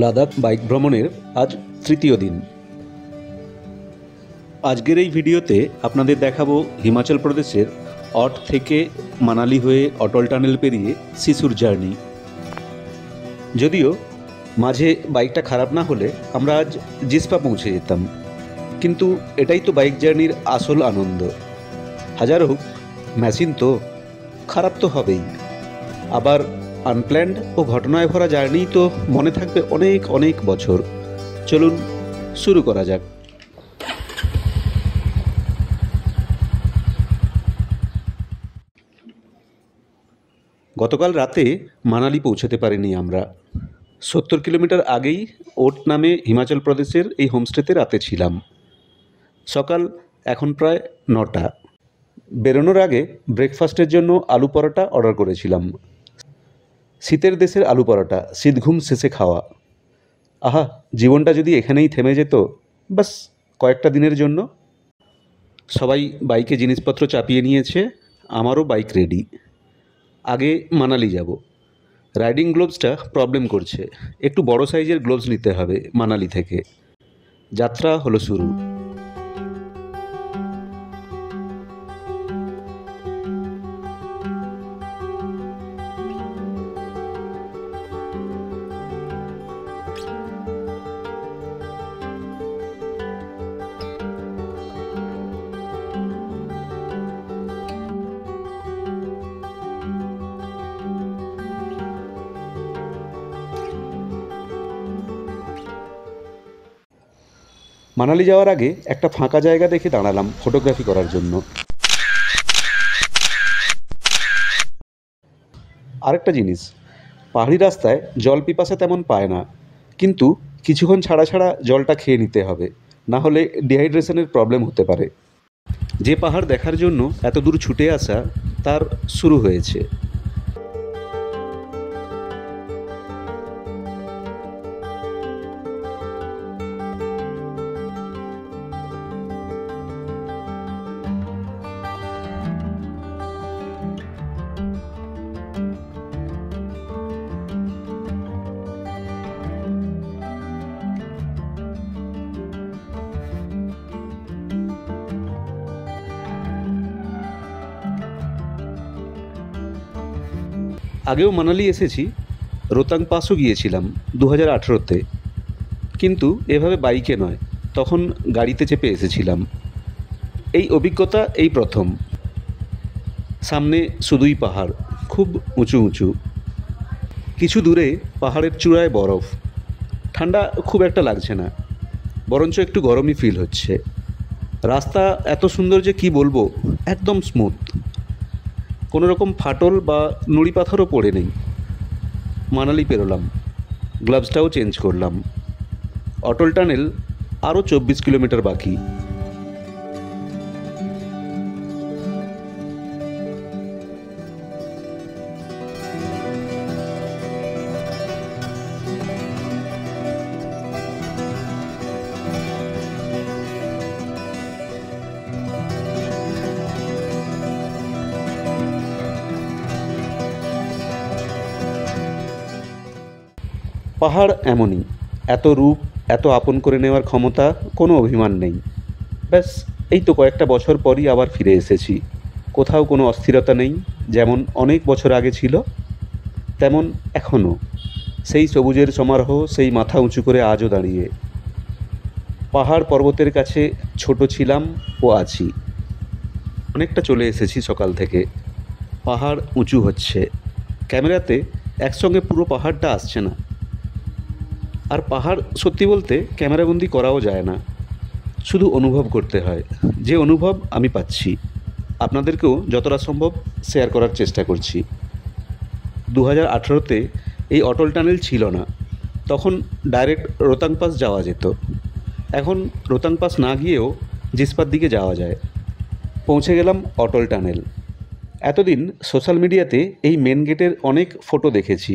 Ladakh bike ভ্রমণের আজ তৃতীয় দিন। আজকের এই ভিডিওতে আপনাদের দেখাবো হিমাচল প্রদেশের অট থেকে মানালি হয়ে অটল টানেল পেরিয়ে সিসুর জার্নি। যদিও মাঝে বাইকটা খারাপ না হলে আমরা আজ জিসপা পৌঁছে যেতাম, কিন্তু এটাই তো বাইক জার্নির আসল আনন্দ। হাজার হোক মেশিন তো খারাপ তো হবেই, আবার আনপ্ল্যান্ড ও ঘটনায় ভরা জার্নি তো মনে থাকবে অনেক অনেক বছর। চলুন শুরু করা যাক। গতকাল রাতে মানালি পৌঁছতে পারিনি আমরা। 70 কিলোমিটার আগেই ওট নামে হিমাচল প্রদেশের এই হোমস্টেতে রাতে ছিলাম। সকাল এখন প্রায় 9টা। বেরোনোর আগে ব্রেকফাস্টের জন্য আলু পরোটা অর্ডার করেছিলাম। শীতের দেশের আলু পরোটা, শীতঘুম শেষে খাওয়া। আহা, জীবনটা যদি এখানেই থেমে যেত, বাস কয়েকটা দিনের জন্য। সবাই বাইকে জিনিসপত্র চাপিয়ে নিয়েছে, আমারও বাইক রেডি। আগে মানালি যাব। রাইডিং গ্লোভসটা প্রবলেম করছে, একটু বড় সাইজের গ্লোভস নিতে হবে মানালি থেকে। যাত্রা হলো শুরু। মানালি যাওয়ার আগে একটা ফাঁকা জায়গা দেখে দাঁড়ালাম ফটোগ্রাফি করার জন্য। আরেকটা জিনিস, পাহাড়ি রাস্তায় জল পিপাসা তেমন পায় না, কিন্তু কিছুক্ষণ ছাড়া ছাড়া জলটা খেয়ে নিতে হবে, না হলে ডিহাইড্রেশনের প্রবলেম হতে পারে। যে পাহাড় দেখার জন্য এত দূর ছুটে আসা, তার শুরু হয়েছে। আগেও মানালি এসেছি, রোতাং পাসও গিয়েছিলাম 2018-তে, কিন্তু এভাবে বাইকে নয়, তখন গাড়িতে চেপে এসেছিলাম। এই অভিজ্ঞতা এই প্রথম। সামনে শুধুই পাহাড়, খুব উঁচু উঁচু। কিছু দূরে পাহাড়ের চূড়ায় বরফ। ঠান্ডা খুব একটা লাগছে না, বরঞ্চ একটু গরমই ফিল হচ্ছে। রাস্তা এত সুন্দর যে কি বলবো, একদম স্মুথ, কোনো রকম ফাটল বা নুড়ি পাথরও পড়ে নেই। মানালি পেরোলাম, গ্লাভসটাও চেঞ্জ করলাম। অটল টানেল আরও 24 কিলোমিটার বাকি। পাহাড় এমনই, এত রূপ, এত আপন করে নেওয়ার ক্ষমতা, কোনো অভিমান নেই। ব্যাস, এই তো কয়েকটা বছর পরই আবার ফিরে এসেছি। কোথাও কোনো অস্থিরতা নেই, যেমন অনেক বছর আগে ছিল তেমন এখনও। সেই সবুজের সমারোহ, সেই মাথা উঁচু করে আজও দাঁড়িয়ে। পাহাড় পর্বতের কাছে ছোট ছিলাম ও আছি। অনেকটা চলে এসেছি সকাল থেকে। পাহাড় উঁচু হচ্ছে, ক্যামেরাতে একসঙ্গে পুরো পাহাড়টা আসছে না। আর পাহাড় সত্যি বলতে ক্যামেরাবন্দি করাও যায় না, শুধু অনুভব করতে হয়। যে অনুভব আমি পাচ্ছি, আপনাদেরকেও যতটা সম্ভব শেয়ার করার চেষ্টা করছি। 2018-তে এই অটল টানেল ছিল না, তখন ডাইরেক্ট রোতাং পাস যাওয়া যেত। এখন রোতাং পাস না গিয়েও জিসপার দিকে যাওয়া যায়। পৌঁছে গেলাম অটল টানেল। এতদিন সোশ্যাল মিডিয়াতে এই মেন গেটের অনেক ফটো দেখেছি,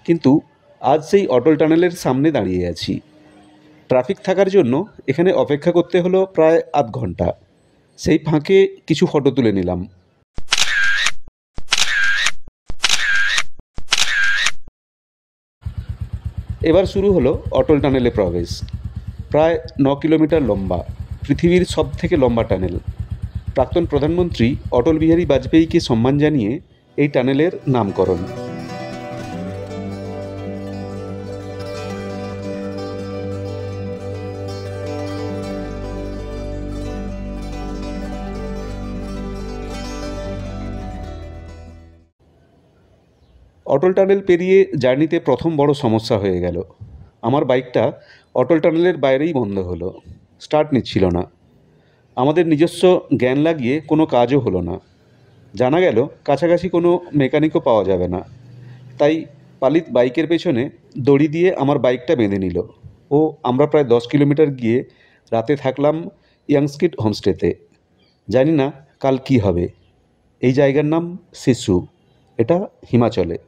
কিন্তু আজ সেই অটল টানেলের সামনে দাঁড়িয়ে আছি। ট্রাফিক থাকার জন্য এখানে অপেক্ষা করতে হলো প্রায় আধ ঘন্টা। সেই ফাঁকে কিছু ফটো তুলে নিলাম। এবার শুরু হলো অটল টানেলে প্রবেশ। প্রায় 9 কিলোমিটার লম্বা, পৃথিবীর সবথেকে লম্বা টানেল। প্রাক্তন প্রধানমন্ত্রী অটল বিহারী বাজপেয়ীকে সম্মান জানিয়ে এই টানেলের নামকরণ। অটল টানেল পেরিয়ে জার্নিতে প্রথম বড় সমস্যা হয়ে গেল। আমার বাইকটা অটল টানেলের বাইরেই বন্ধ হলো, স্টার্ট নিচ্ছিল না। আমাদের নিজস্ব জ্ঞান লাগিয়ে কোনো কাজও হলো না। জানা গেল কাছাকাছি কোনো মেকানিকও পাওয়া যাবে না। তাই পালিত বাইকের পেছনে দড়ি দিয়ে আমার বাইকটা বেঁধে নিল ও আমরা প্রায় 10 কিলোমিটার গিয়ে রাতে থাকলাম ইয়াংস্কিট হোমস্টেতে। জানি না কাল কি হবে। এই জায়গার নাম সিসু, এটা হিমাচলে।